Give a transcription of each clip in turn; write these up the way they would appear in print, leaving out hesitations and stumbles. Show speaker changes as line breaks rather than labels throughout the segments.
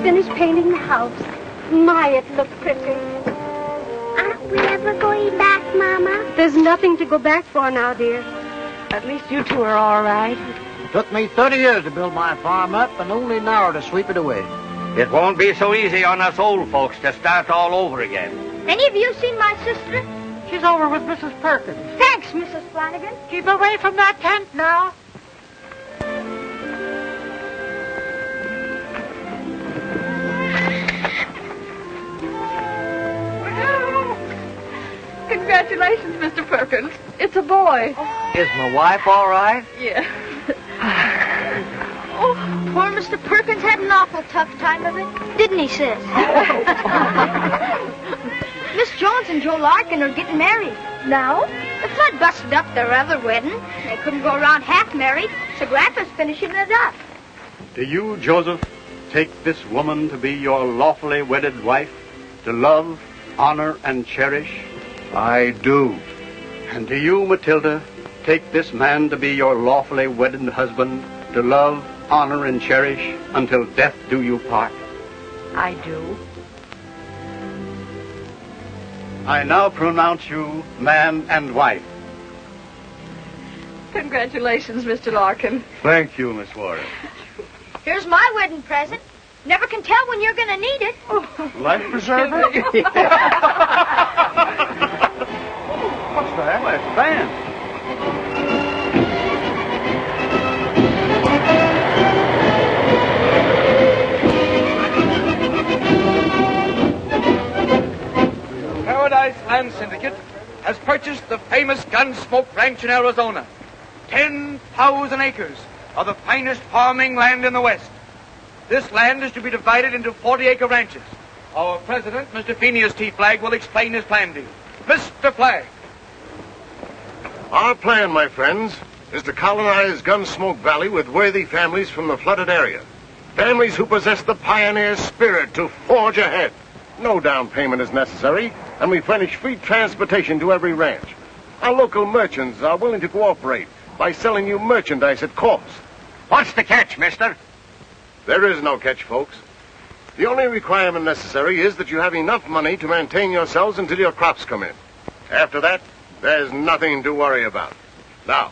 finished painting the house. My, it looked pretty.
Aren't we ever going back, Mama?
There's nothing to go back for now, dear.
At least you two are all right.
Took me 30 years to build my farm up and only an hour to sweep it away.
It won't be so easy on us old folks to start all over again.
Any of you seen my sister?
She's over with Mrs. Perkins.
Thanks, Mrs. Flanagan.
Keep away from that tent now.
Congratulations, Mr. Perkins. It's a boy.
Is my wife all right?
Yeah.
Oh, poor Mr. Perkins had an awful tough time of it. Didn't he, sis? Miss Jones and Joe Larkin are getting married. Now? The flood busted up their other wedding. They couldn't go around half married, so Grandpa's finishing it up.
Do you, Joseph, take this woman to be your lawfully wedded wife, to love, honor, and cherish?
I do.
And do you, Matilda, take this man to be your lawfully wedded husband, to love, honor, and cherish until death do you part?
I do.
I now pronounce you man and wife.
Congratulations, Mr. Larkin.
Thank you, Miss Warner.
Here's my wedding present. Never can tell when you're going to need it.
Life preserver? What's that? Well, it's fan.
Paradise Land Syndicate has purchased the famous Gunsmoke Ranch in Arizona. 10,000 acres of the finest farming land in the West. This land is to be divided into 40-acre ranches. Our president, Mr. Phineas T. Flagg, will explain his plan to you. Mr. Flagg.
Our plan, my friends, is to colonize Gunsmoke Valley with worthy families from the flooded area. Families who possess the pioneer spirit to forge ahead. No down payment is necessary, and we furnish free transportation to every ranch. Our local merchants are willing to cooperate by selling you merchandise at cost.
What's the catch, mister?
There is no catch, folks. The only requirement necessary is that you have enough money to maintain yourselves until your crops come in. After that, there's nothing to worry about. Now,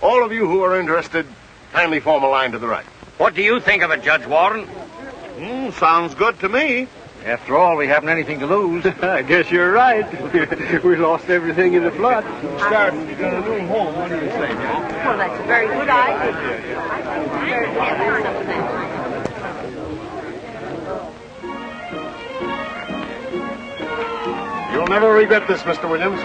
all of you who are interested, kindly form a line to the right.
What do you think of it, Judge Warren?
Sounds good to me.
After all, we haven't anything to lose.
I guess you're right. We lost everything in the flood. Starting to get a new home. What do you say, Joe?
Well, that's a very good idea.
You'll never regret this, Mr. Williams.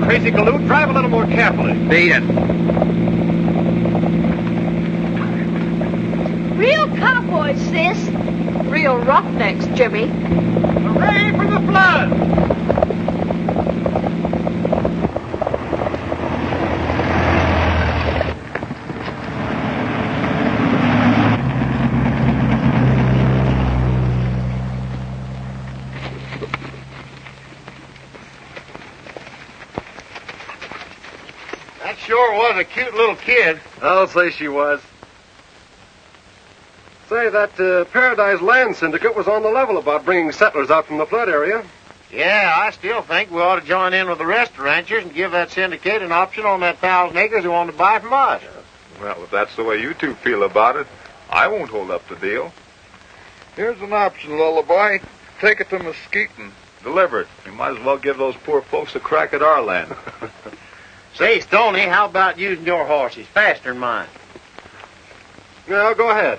crazy galoot. Drive a little more carefully.
Beat it.
Real cowboys, sis.
Real roughnecks, Jimmy.
Hooray for the flood!
That sure was a cute little kid.
I'll say she was. Say, that Paradise Land Syndicate was on the level about bringing settlers out from the flood area.
Yeah, I still think we ought to join in with the rest of the ranchers and give that syndicate an option on that 1,000 acres they want to buy from us.
Well, if that's the way you two feel about it, I won't hold up the deal.
Here's an option, Lullaby. Take it to Mesquite and
Deliver it. We might as well give those poor folks a crack at our land.
Say, Stony, how about using your horse? He's faster than mine.
Yeah, go ahead.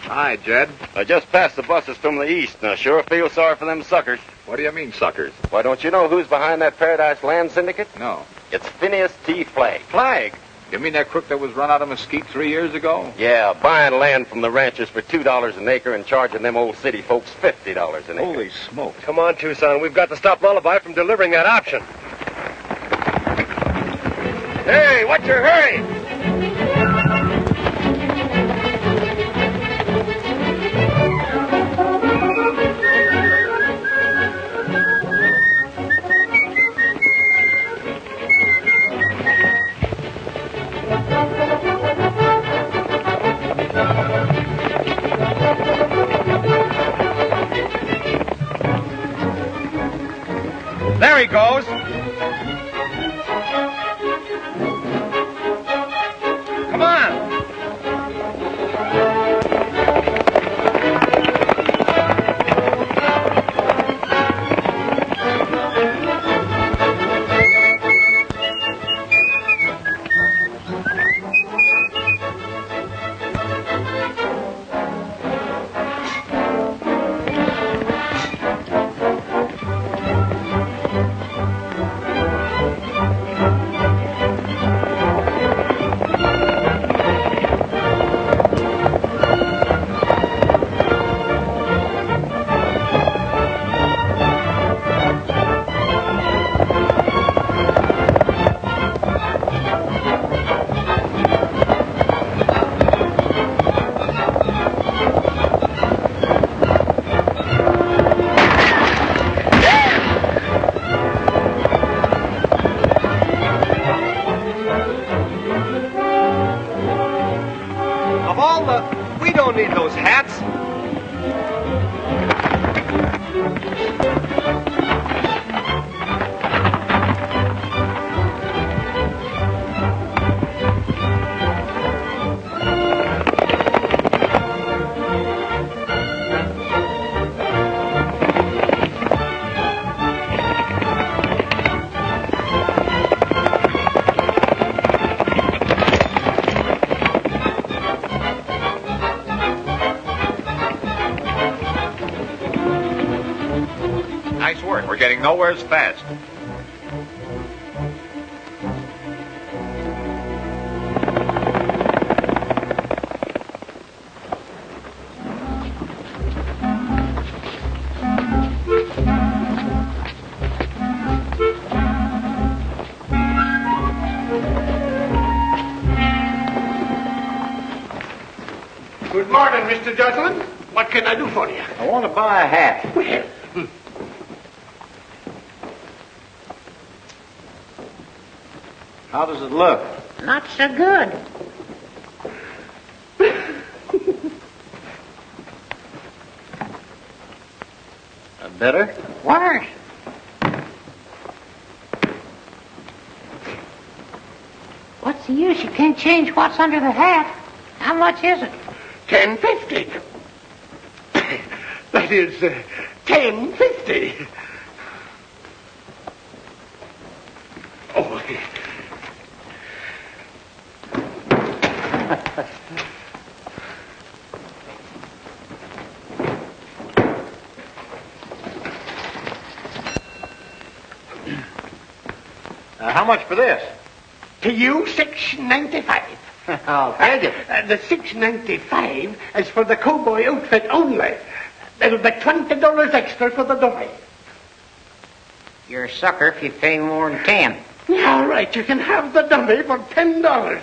Hi, Jed.
I just passed the buses from the east, and I sure feel sorry for them suckers.
What do you mean, suckers?
Why, don't you know who's behind that Paradise Land Syndicate?
No.
It's Phineas T. Flagg.
Flagg? You mean that crook that was run out of Mesquite 3 years ago?
Yeah, buying land from the ranchers for $2 an acre and charging them old city folks $50 an acre.
Holy smoke.
Come on, Tucson. We've got to stop Lullaby from delivering that option.
Hey, what's your hurry?
There he goes. Come on. We don't need those hats.
We're getting nowhere fast.
Good morning, Mr. Joslin. What can I do for you?
I want to buy a hat.
Well,
How does it look?
Not so good.
Better?
Worse. What's the use? You can't change what's under the hat. How much is it?
$10.50. That is
$10.50. Oh.
How much for this?
To you, $6.95.
I'll take it.
The $6.95 is for the cowboy outfit only. It'll be $20 extra for the dummy.
You're a sucker if you pay more than 10.
All right, you can have the dummy for $10.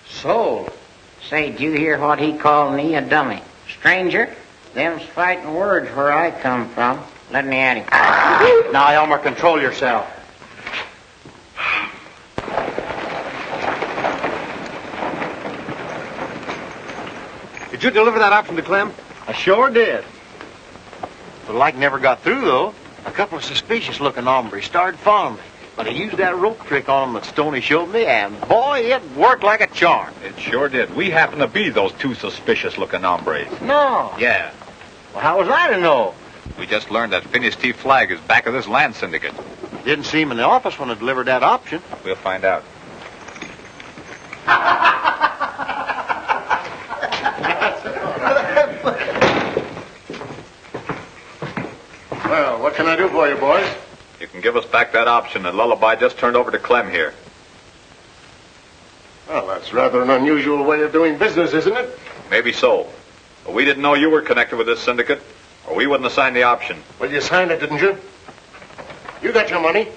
Sold. Say, did you hear what he called me, a dummy? Stranger, them's fighting words where I come from. Let me at him.
Now, Elmer, control yourself.
Did you deliver that option to Clem?
I sure did. The light never got through, though. A couple of suspicious-looking hombres started following me. But I used that rope trick on them that Stony showed me, and, boy, it worked like a charm.
It sure did. We happen to be those two suspicious-looking hombres.
No.
Yeah.
Well, how was I to know?
We just learned that Phineas T. Flagg is back of this land syndicate.
Didn't see him in the office when I delivered that option.
We'll find out.
Well, what can I do for you, boys?
You can give us back that option that Lullaby just turned over to Clem here.
Well, that's rather an unusual way of doing business, isn't it?
Maybe so. But we didn't know you were connected with this syndicate, or we wouldn't have signed the option.
Well, you signed it, didn't you? You got your money.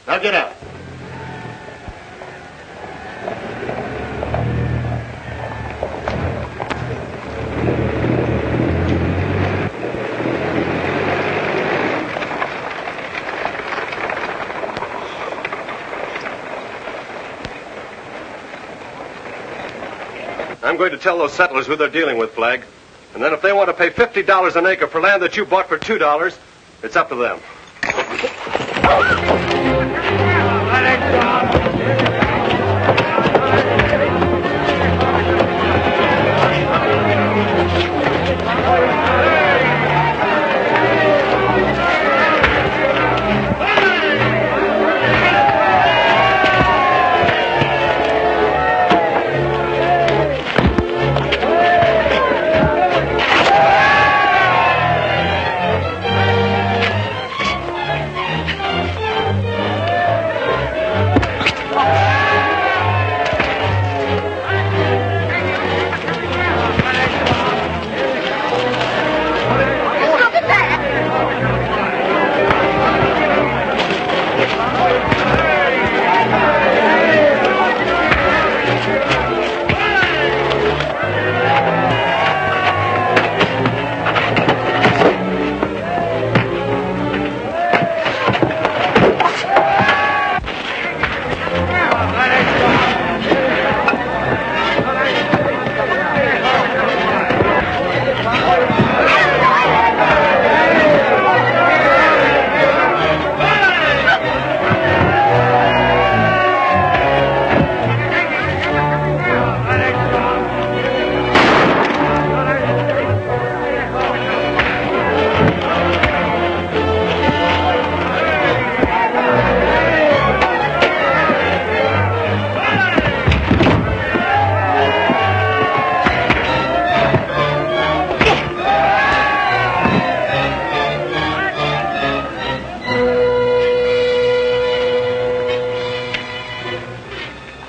Now get out.
I'm going to tell those settlers who they're dealing with, Flagg. And then if they want to pay $50 an acre for land that you bought for $2, it's up to them.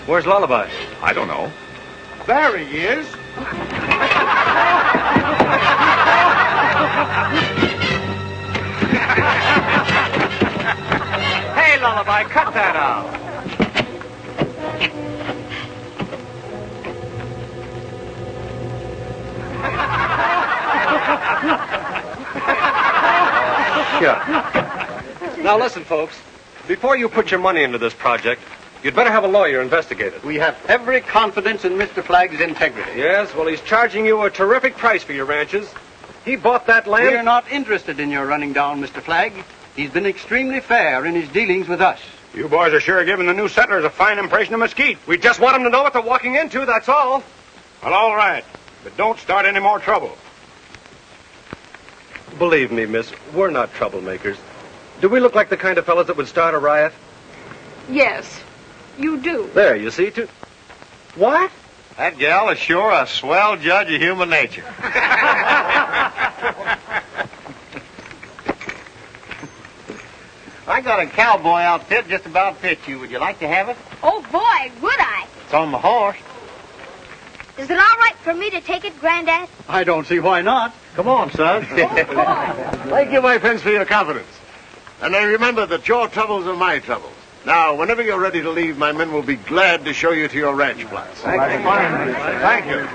Where's Lullaby?
I don't know.
There he is. Hey, Lullaby, cut that out. Sure. Now listen, folks. Before you put your money into this project, you'd better have a lawyer investigate it.
We have every confidence in Mr. Flagg's integrity.
Yes, well, he's charging you a terrific price for your ranches. He bought that land.
We are not interested in your running down Mr. Flagg. He's been extremely fair in his dealings with us.
You boys are sure giving the new settlers a fine impression of Mesquite.
We just want them to know what they're walking into, that's all.
Well, all right. But don't start any more trouble.
Believe me, miss, we're not troublemakers. Do we look like the kind of fellows that would start a riot?
Yes, you do.
There, you see, What?
That gal is sure a swell judge of human nature. I got a cowboy outfit just about fit you. Would you like to have it?
Oh, boy, would I?
It's on the horse.
Is it all right for me to take it, Granddad?
I don't see why not.
Come on, son.
Thank you, my friends, for your confidence. And I remember that your troubles are my troubles. Now, whenever you're ready to leave, my men will be glad to show you to your ranch plots.
Thank you.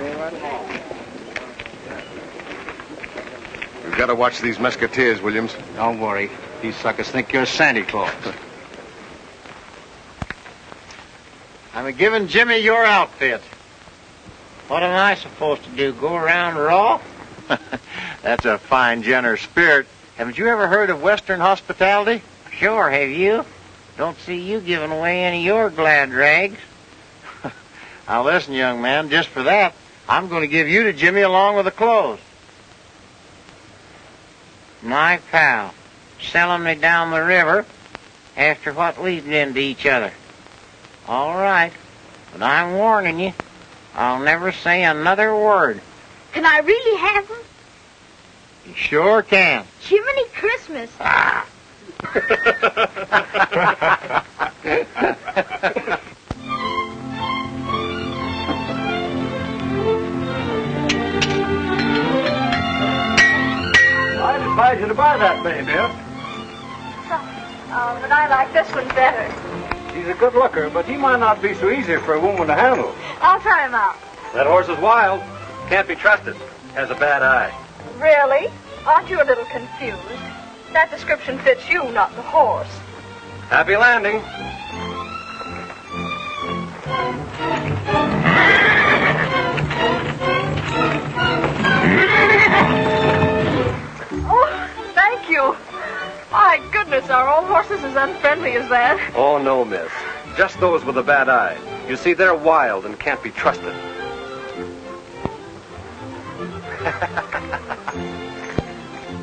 You've got to watch these Mesquiteers, Williams.
Don't worry. These suckers think you're Santa Claus. I'm giving Jimmy your outfit.
What am I supposed to do, go around raw?
That's a fine, generous spirit. Haven't you ever heard of Western hospitality?
Sure, have you? Don't see you giving away any of your glad rags.
Now listen, young man, just for that, I'm going to give you to Jimmy along with the clothes.
My pal, selling me down the river after what we've been to each other. All right, but I'm warning you, I'll never say another word.
Can I really have them?
You sure can.
Jiminy Christmas.
I'd advise you to buy that baby.
But I like this one better.
He's a good looker, but he might not be so easy for a woman to handle.
I'll try him out.
That horse is wild. Can't be trusted. Has a bad eye.
Really? Aren't you a little confused? That description fits you, not the horse.
Happy landing.
Oh, thank you. My goodness, are all horses as unfriendly as that?
Oh, no, miss. Just those with a bad eye. You see, they're wild and can't be trusted.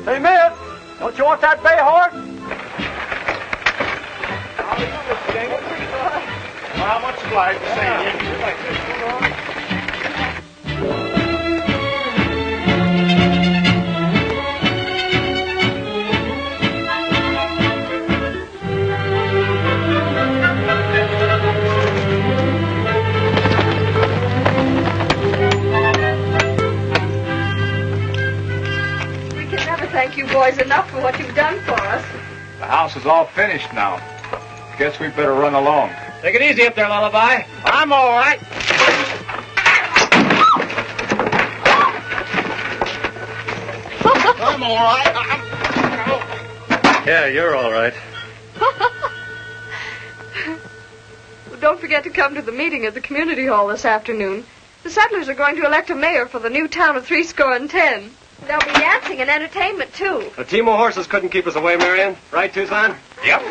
Hey, miss, don't you want that bay horse?
Well, much obliged to seeing you.
Thank you boys enough for what you've done for us.
The house is all finished now. Guess we better run along.
Take it easy up there, Lullaby.
I'm all right.
I'm all right.
Yeah, you're all right.
Well, don't forget to come to the meeting at the community hall this afternoon. The settlers are going to elect a mayor for the new town of 70. There'll be dancing and entertainment, too.
A team of horses couldn't keep us away, Marion. Right, Tucson?
Yep.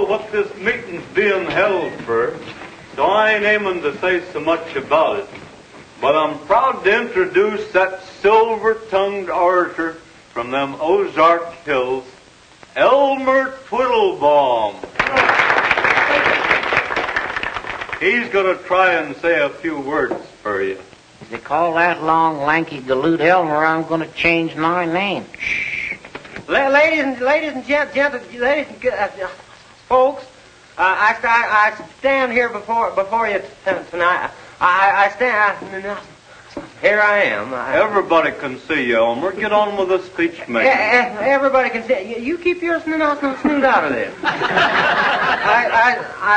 What this meeting's being held for, so I ain't aiming to say so much about it. But I'm proud to introduce that silver-tongued orator from them Ozark Hills, Elmer Twiddlebaum. He's going to try and say a few words for you.
If they call that long, lanky galoot Elmer, I'm going to change my name.
Ladies and gentlemen, folks, I stand here before you tonight. I stand. Here I am.
Everybody can see you, Elmer. Get on with the speech making.
Everybody can see. You keep your snoot out of this.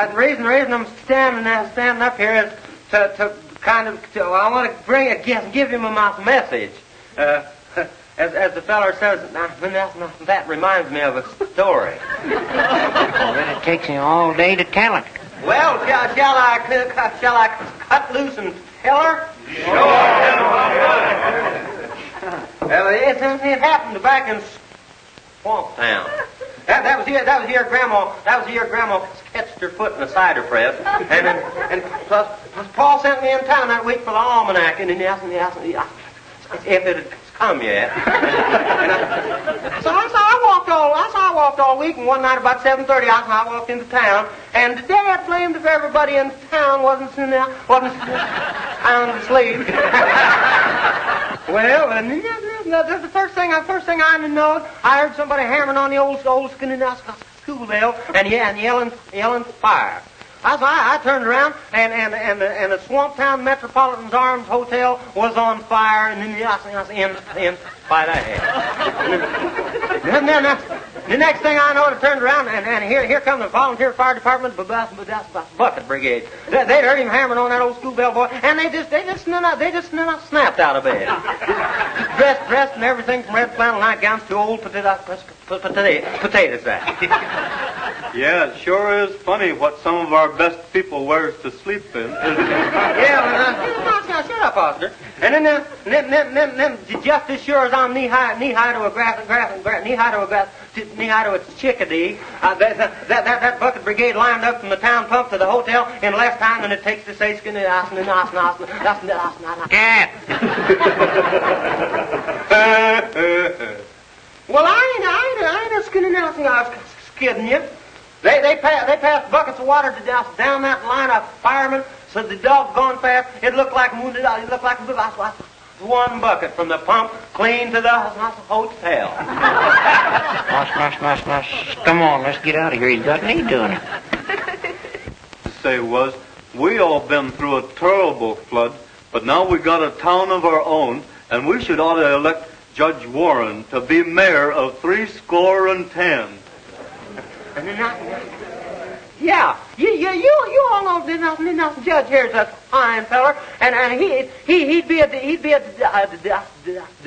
The reason I'm standing up here is to I want to give him a message. As the feller says, that reminds me of a story.
Well, then it takes me all day to tell it.
Well, shall I cut loose and tell her?
Sure.
Well, it happened back in Swamp Town. That was your grandma. That was your grandma catched her foot in a cider press, and plus Paul sent me in town that week for the almanac, and he asked me if it had come yet. So I walked all week, and one night about 7:30, I walked into town, and Dad blamed if everybody in town wasn't sound asleep. Well, and the first thing I know, I heard somebody hammering on the old school bell and yelling fire. I turned around and the Swamp Town Metropolitan's Arms Hotel was on fire, and then I was in by that. And then the next thing I know, I turned around and here come the volunteer fire department bucket brigade. They'd heard him hammering on that old school bell boy, and they just snapped out of bed, dressed in everything from red flannel nightgowns to old potato sacks.
Yeah, it sure is funny what some of our best people wears to sleep in.
Yeah, shut up, Oscar. And then just as sure as I'm knee high to a chickadee, that bucket brigade lined up from the town pump to the hotel in less time than it takes to say skin. Well, I ain't skinning nothing. I was kidding you. They passed buckets of water down that line of firemen, so the doggone fast. It looked like one bucket from the pump clean to the hotel.
Come on, let's get out of here. He's got me doing it.
Say was, we all been through a terrible flood, but now we got a town of our own, and we should ought to elect Judge Warren to be mayor of 70.
Yeah, you all know this Judge here's a fine feller, and he'd be a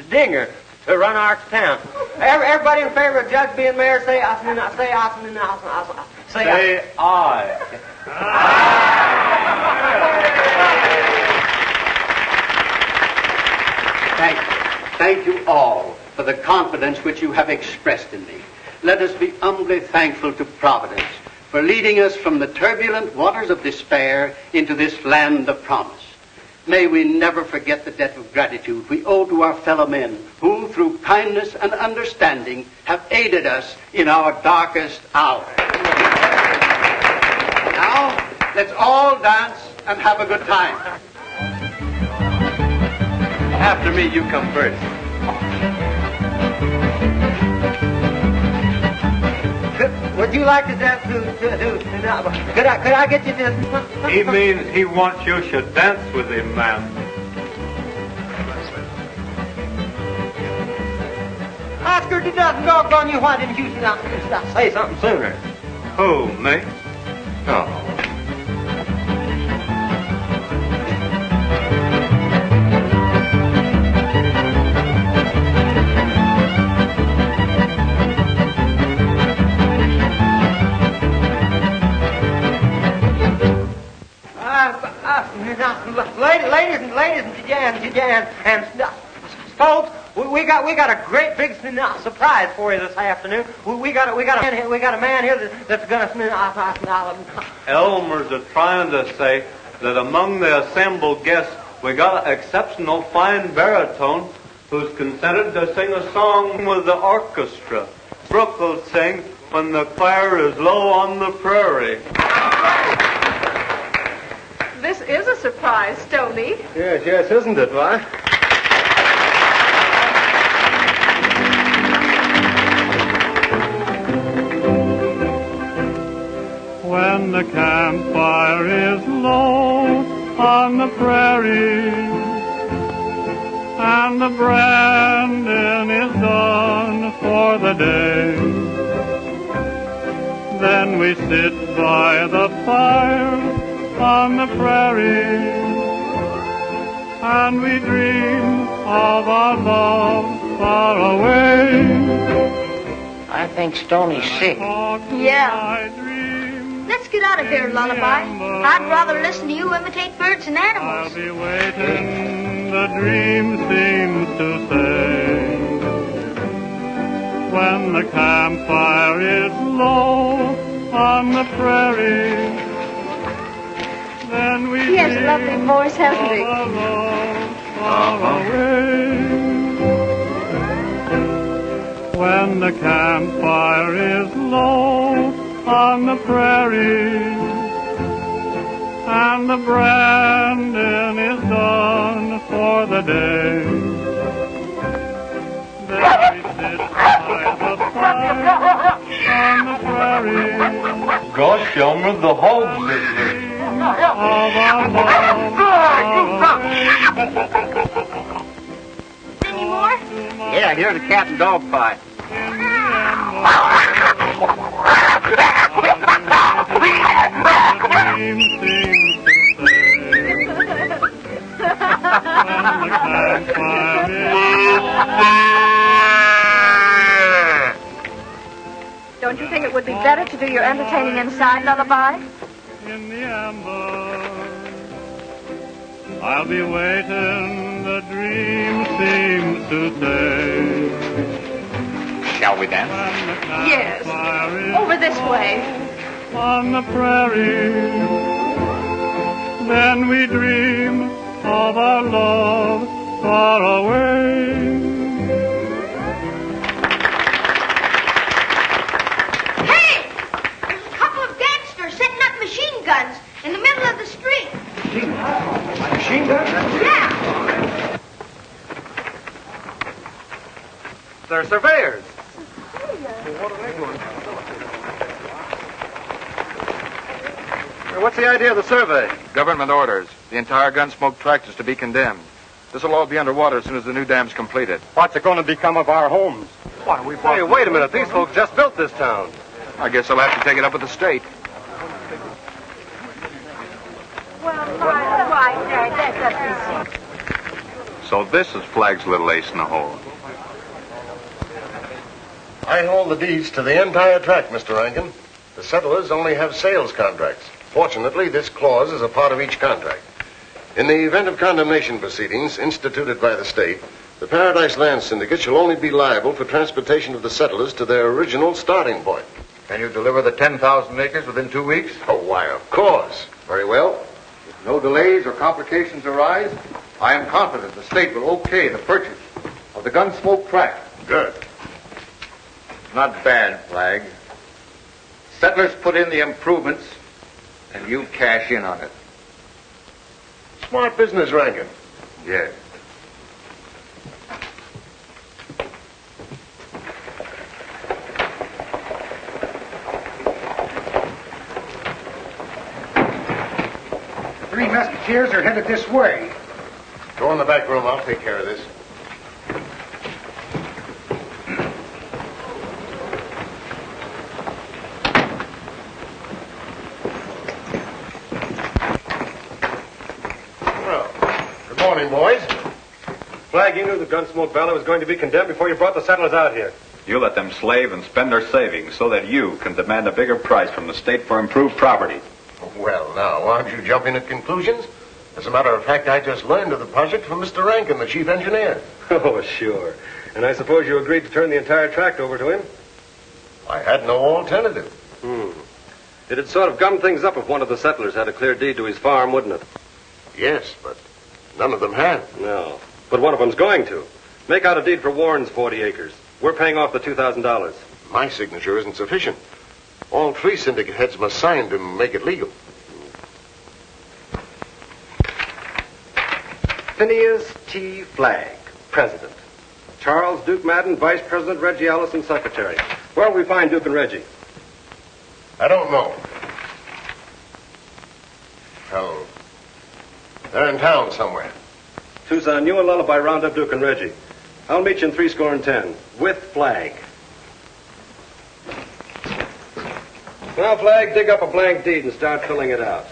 dinger to run our town. Everybody in favor of Judge being mayor, say
aye.
Thank you all for the confidence which you have expressed in me. Let us be humbly thankful to Providence for leading us from the turbulent waters of despair into this land of promise. May we never forget the debt of gratitude we owe to our fellow men who, through kindness and understanding, have aided us in our darkest hour. Now, let's all dance and have a good time. After me, you come first.
Would you like to dance could I get you to...
He means he wants you should dance with him, man.
Oscar, did nothing doggone you. Why didn't you say something sooner?
Who, me?
Oh. Ladies and folks, we got a great big surprise for you this afternoon. We got a man here that's gonna.
Elmer's trying to say that among the assembled guests we got an exceptional fine baritone who's consented to sing a song with the orchestra. Brooke will sing "When the Fire is Low on the Prairie."
This is a surprise, Stony.
Yes, isn't it, why?
when the campfire is low on the prairie, and the branding is done for the day. Then we sit by the fire on the prairie, and we dream of our love far away.
I think Stony's sick.
Yeah. Let's get out of here, Lullaby. I'd rather listen to you imitate birds and animals.
I'll be waiting, the dream seems to say, when the campfire is low on the prairie, then we
He has a lovely voice, hasn't he?
When the campfire is low on the prairie, and the branding is done for the day, then we sit by the fire on the prairie.
Gosh, Elmer, the hogs is here.
Any more?
Yeah, here's a cat and dog fight.
Don't you think it would be better to do your entertaining inside, Lullaby?
In the amber, I'll be waiting, the dream seems to say.
Shall we dance?
Yes. Over this way.
On the prairie, then we dream of our love far away.
Hey! There's a couple of gangsters setting up machine guns in the middle of the street.
Machine gun?
Yeah.
They're surveyors. What's the idea of the survey?
Government orders. The entire Gunsmoke tract is to be condemned. This will all be underwater as soon as the new dam's completed.
What's it going to become of our homes? Why don't we... Hey, wait a minute. These folks just built this town.
I guess I'll have to take it up with the state. So this is Flagg's little ace in the hole.
I hold the deeds to the entire tract, Mr. Rankin. The settlers only have sales contracts. Fortunately, this clause is a part of each contract. In the event of condemnation proceedings instituted by the state, the Paradise Land Syndicate shall only be liable for transportation of the settlers to their original starting point.
Can you deliver the 10,000 acres within 2 weeks?
Oh, why, of course.
Very well. If no delays or complications arise, I am confident the state will okay the purchase of the Gunsmoke tract.
Good.
Not bad, Flagg. Settlers put in the improvements, and you cash in on it.
Smart business, Rankin.
Yes.
Three Mesquiteers are headed this way.
Go in the back room. I'll take care of this. Morning, boys.
Flagg, you knew the Gunsmoke Valley was going to be condemned before you brought the settlers out here.
You let them slave and spend their savings so that you can demand a bigger price from the state for improved property.
Well, now, aren't you jumping at conclusions? As a matter of fact, I just learned of the project from Mr. Rankin, the chief engineer.
Oh, sure. And I suppose you agreed to turn the entire tract over to him?
I had no alternative.
It'd sort of gum things up if one of the settlers had a clear deed to his farm, wouldn't it?
Yes, but none of them have.
No. But one of them's going to. Make out a deed for Warren's 40 acres. We're paying off the $2,000.
My signature isn't sufficient. All three syndicate heads must sign to make it legal.
Phineas T. Flagg, President. Charles Duke Madden, Vice President, Reggie Allison, Secretary. Where'll we find Duke and Reggie?
I don't know. fellow. They're in town somewhere.
Tucson, you and Lullaby round up Duke and Reggie. I'll meet you in 10 with Flagg. Now, Flagg, dig up a blank deed and start filling it out.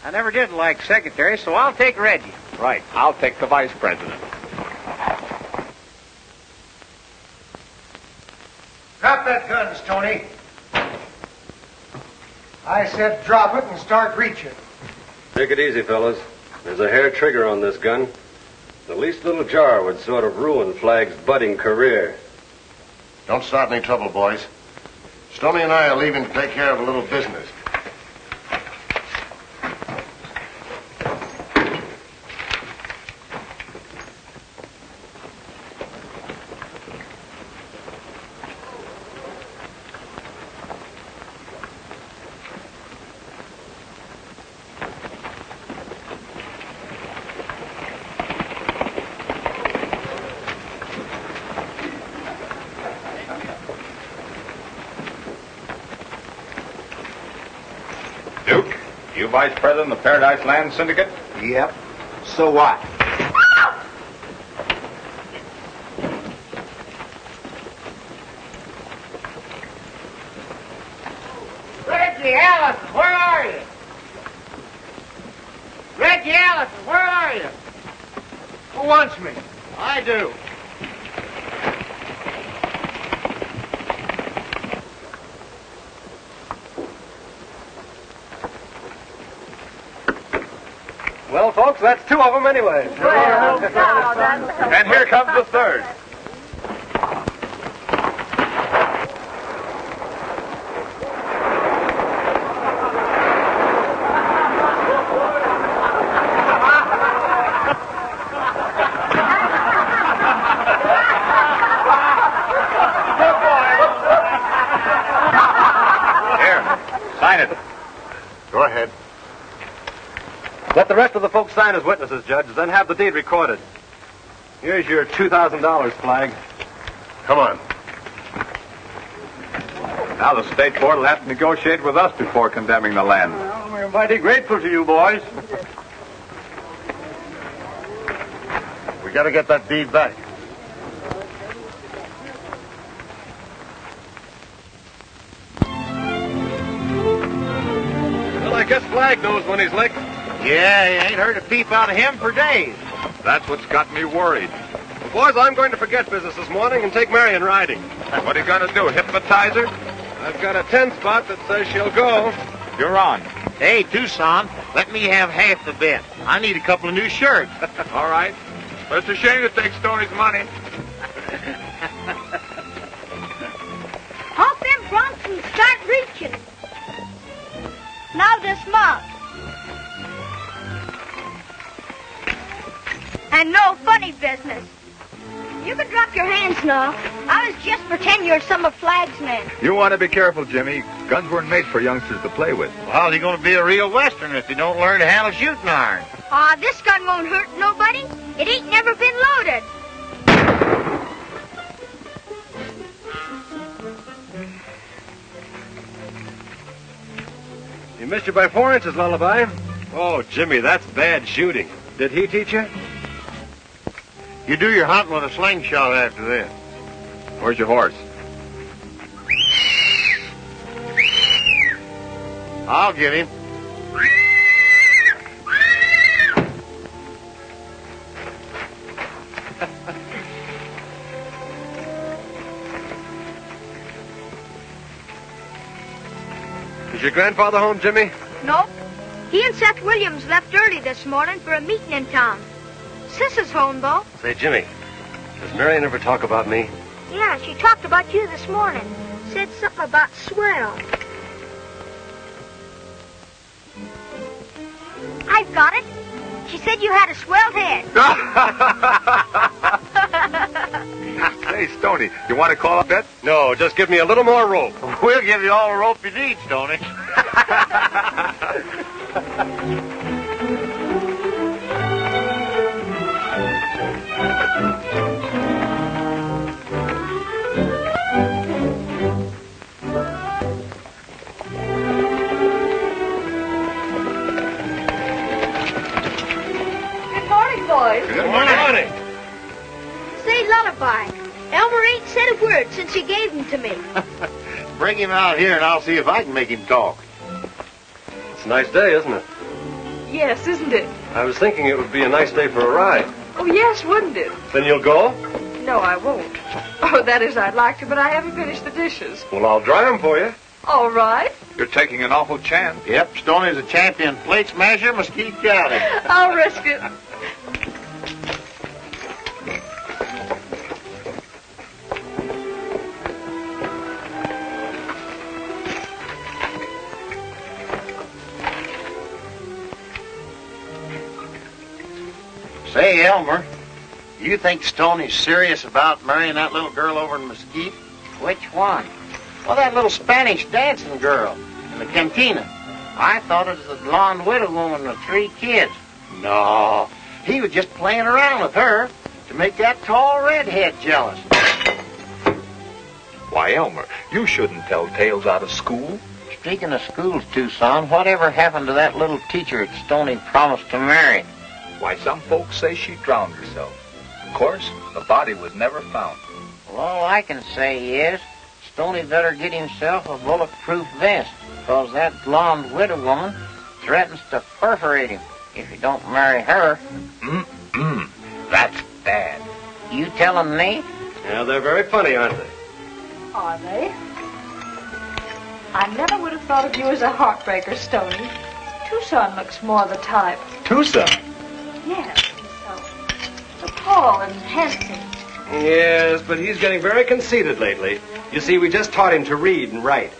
I never did like secretary, so I'll take Reggie.
Right. I'll take the vice president.
Drop that gun, Stony. I said drop it and start reaching.
Take it easy, fellas. There's a hair trigger on this gun. The least little jar would sort of ruin Flagg's budding career.
Don't start any trouble, boys. Stony and I are leaving to take care of a little business.
Vice President of the Paradise Land Syndicate?
Yep. So what?
Reggie Allison, where are you? Reggie Allison, where are you?
Who wants me?
I do.
Well, folks, that's 2 of them anyway.
Well,
And here comes the third. Here, sign it.
Go ahead.
Let the rest of the folks sign as witnesses, Judge, then have the deed recorded. Here's your $2,000, Flagg.
Come on.
Now the state board will have to negotiate with us before condemning the land.
Well, we're mighty grateful to you, boys.
We gotta get that deed back.
Well, I guess Flagg knows when he's licked.
Yeah, he ain't heard a peep out of him for days.
That's what's got me worried.
Well, boys, I'm going to forget business this morning and take Marion riding.
What are you going to do, hypnotize her?
I've got a 10 spot that says she'll go.
You're on.
Hey, Tucson, let me have half the bet. I need a couple of new shirts.
All right. But it's a shame to take Stony's money.
Hop them broncs and start reaching. Now dismount. And no funny business. You can drop your hands now. I was just pretending you're some of Flagg's men.
You want to be careful, Jimmy. Guns weren't made for youngsters to play with.
Well, how's he going to be a real Western if he don't learn to handle shooting iron?
This gun won't hurt nobody. It ain't never been loaded.
You missed you by 4 inches, Lullaby. Oh, Jimmy, that's bad shooting. Did he teach you?
You do your hunting with a slingshot after this.
Where's your horse?
I'll get him.
Is your grandfather home, Jimmy?
Nope. He and Seth Williams left early this morning for a meeting in town. Sis is home, though.
Say, Jimmy, does Marion ever talk about me?
Yeah, she talked about you this morning. Said something about swell. I've got it. She said you had a swell head.
Say, Stony, you want to call up that?
No, just give me a little more rope.
We'll give you all the rope you need, Stony.
Good morning. Say, Lullaby, Elmer ain't said a word since you gave him to me.
Bring him out here and I'll see if I can make him talk.
It's a nice day, isn't it?
Yes, isn't it?
I was thinking it would be a nice day for a ride.
Oh, yes, wouldn't it?
Then you'll go?
No, I won't. Oh, that is, I'd like to, but I haven't finished the dishes.
Well, I'll dry them for you.
All right.
You're taking an awful chance.
Yep, Stony's a champion plate smasher, Mesquite County.
I'll risk it.
Say, Elmer, you think Stony's serious about marrying that little girl over in Mesquite?
Which one?
Well, that little Spanish dancing girl in the cantina.
I thought it was the blonde widow woman with 3 kids.
No, he was just playing around with her to make that tall redhead jealous.
Why, Elmer, you shouldn't tell tales out of school.
Speaking of schools, Tucson, whatever happened to that little teacher that Stony promised to marry?
Why, some folks say she drowned herself. Of course, the body was never found.
Well, all I can say is Stony better get himself a bulletproof vest, because that blonde widow woman threatens to perforate him if he don't marry her.
That's bad.
You telling me?
Yeah, they're very funny, aren't they?
Are they? I never would have thought of you as a heartbreaker, Stony. Tucson looks more the type.
Tucson?
Yes, so tall and handsome.
Yes, but he's getting very conceited lately. You see, we just taught him to read and write.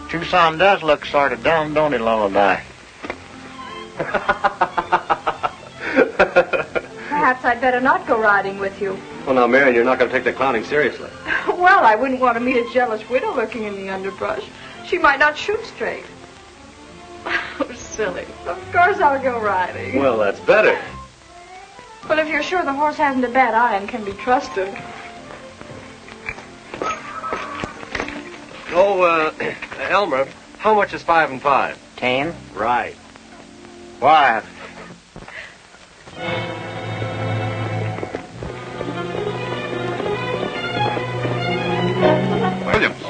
Tucson does look sort of dumb, don't he, Lullaby?
Perhaps I'd better not go riding with you.
Well, now, Marion, you're not going to take the clowning seriously.
Well, I wouldn't want to meet a jealous widow lurking in the underbrush. She might not shoot straight. Oh, silly. Of course I'll go riding.
Well, that's better.
But if you're sure the horse hasn't a bad eye and can be trusted.
Oh, Elmer, how much is 5 and 5?
10.
Right.
Why?
Williams.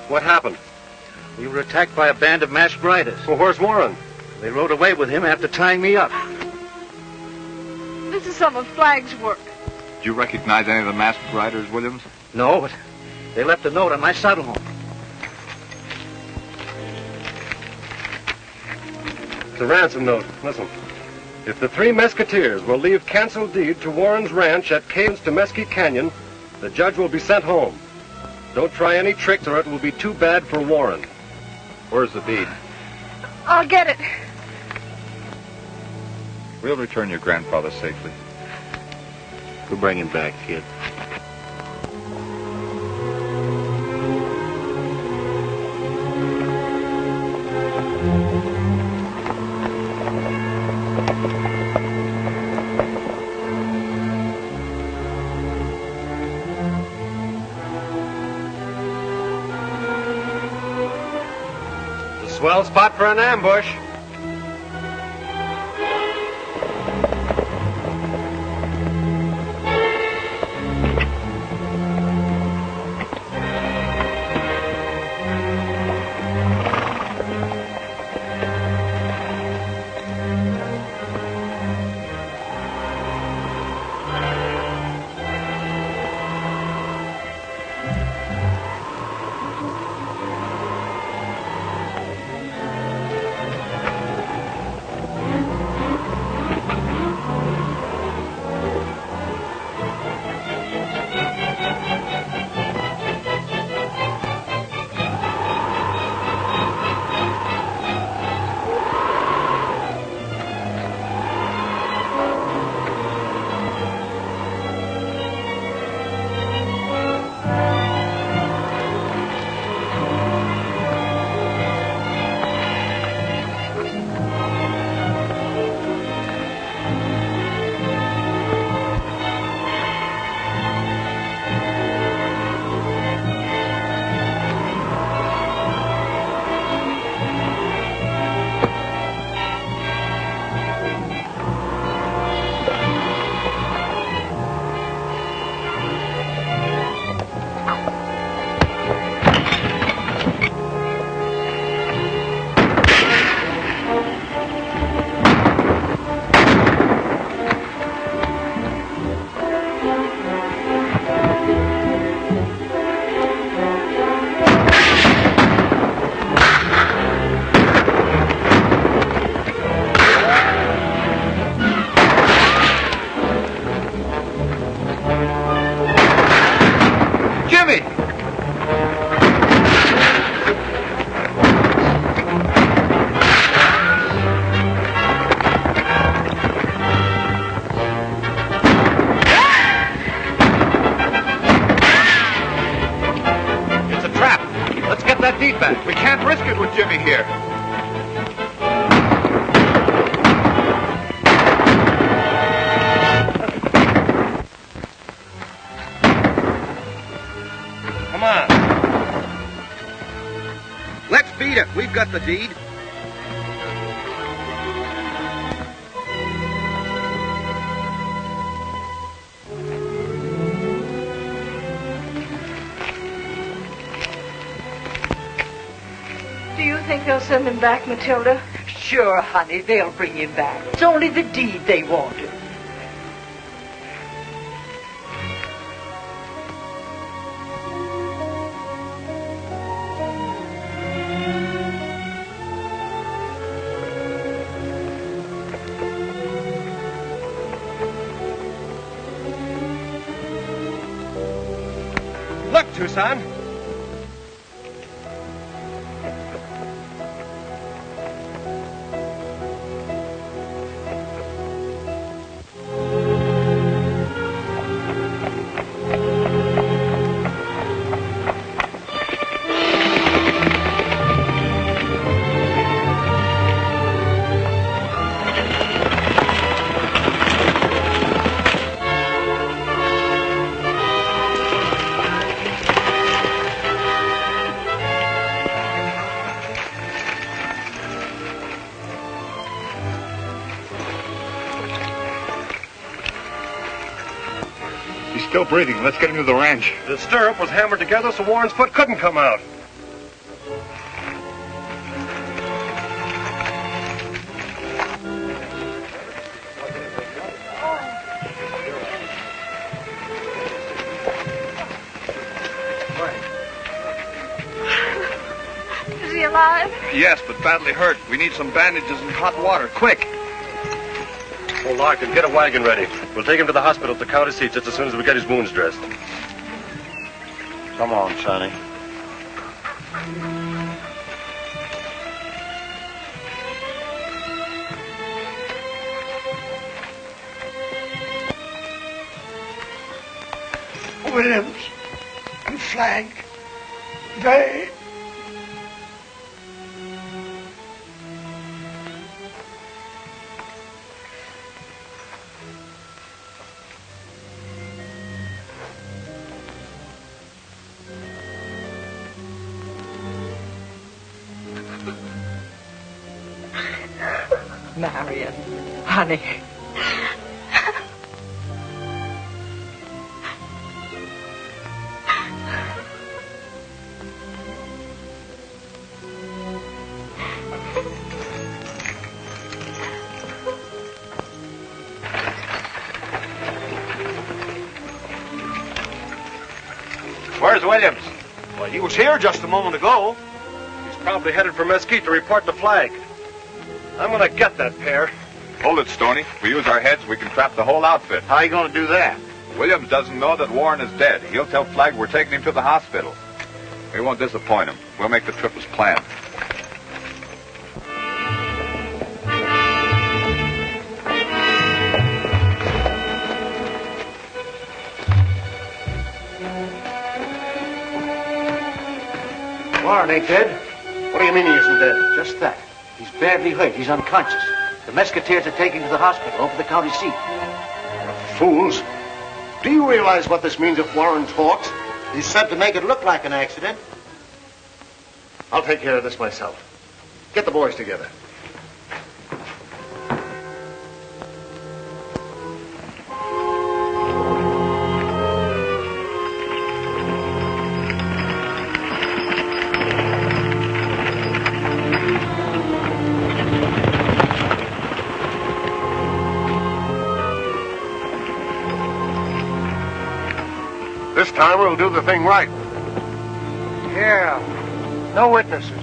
What happened?
We were attacked by a band of masked riders.
Well, where's Warren?
They rode away with him after tying me up.
This is some of Flagg's work.
Did you recognize any of the masked riders, Williams?
No, but they left a note on my saddle horn.
It's a ransom note. Listen. If the 3 Mesquiteers will leave canceled deed to Warren's ranch at Kane's to Mesquite Canyon, the judge will be sent home. Don't try any tricks or it will be too bad for Warren.
Where's the deed?
I'll get it.
We'll return your grandfather safely.
We'll bring him back, kid.
Swell spot for an ambush.
feedback.
We can't risk it with Jimmy here.
Come on.
Let's beat it. We've got the deed.
Do you think they'll send him back, Matilda?
Sure, honey, they'll bring him back. It's only the deed they wanted.
Look, Tucson.
Still breathing. Let's get him to the ranch.
The stirrup was hammered together so Warren's foot couldn't come out.
Is he alive?
Yes, but badly hurt. We need some bandages and hot water. Quick.
Oh, Larkin, get a wagon ready. We'll take him to the hospital at the county seat just as soon as we get his wounds dressed.
Come on, Sonny.
Williams and Flagg, they...
Marion, honey.
Where's Williams? Well, he was here just a moment ago.
He's probably headed for Mesquite to report to Flagg. I'm gonna get that pair.
Hold it, Stony. If we use our heads, we can trap the whole outfit.
How are you going to do that?
Williams doesn't know that Warren is dead. He'll tell Flagg we're taking him to the hospital. We won't disappoint him. We'll make the trip as planned.
Warren ain't dead. What do you mean he isn't dead? Just that. He's badly hurt. He's unconscious. The Mesquiteers are taking him to the hospital over the county seat.
Fools. Do you realize what this means if Warren talks?
He's said to make it look like an accident.
I'll take care of this myself. Get the boys together. This time we'll do the thing right.
Yeah. No witnesses.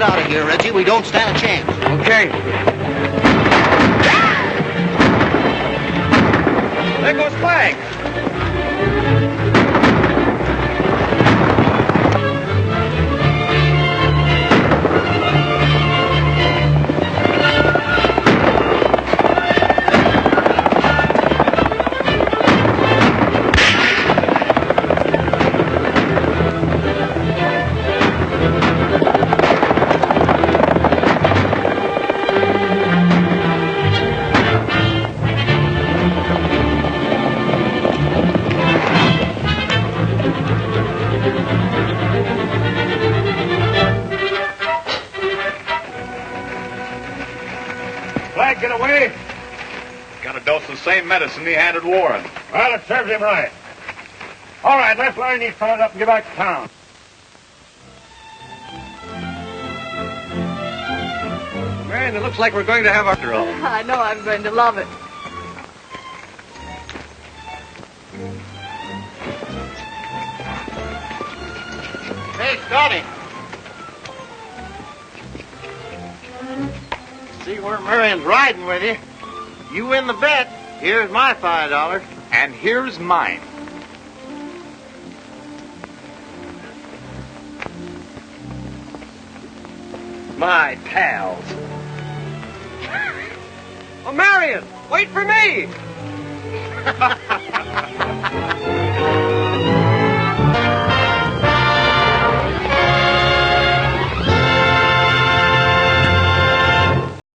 out of here, Reggie. We don't stand a chance.
Okay. There goes Flagg.
Get away.
Got a dose of the same medicine he handed Warren.
Well, it serves him right. All right, let's line these fellas up and get back to town.
Marion, it looks like we're going to have after all.
I know I'm going to love it.
Hey, Stony. See where Marion's riding with you. You win the bet. Here's my $5.
And here's mine.
My pals. Oh, Marion, wait for me!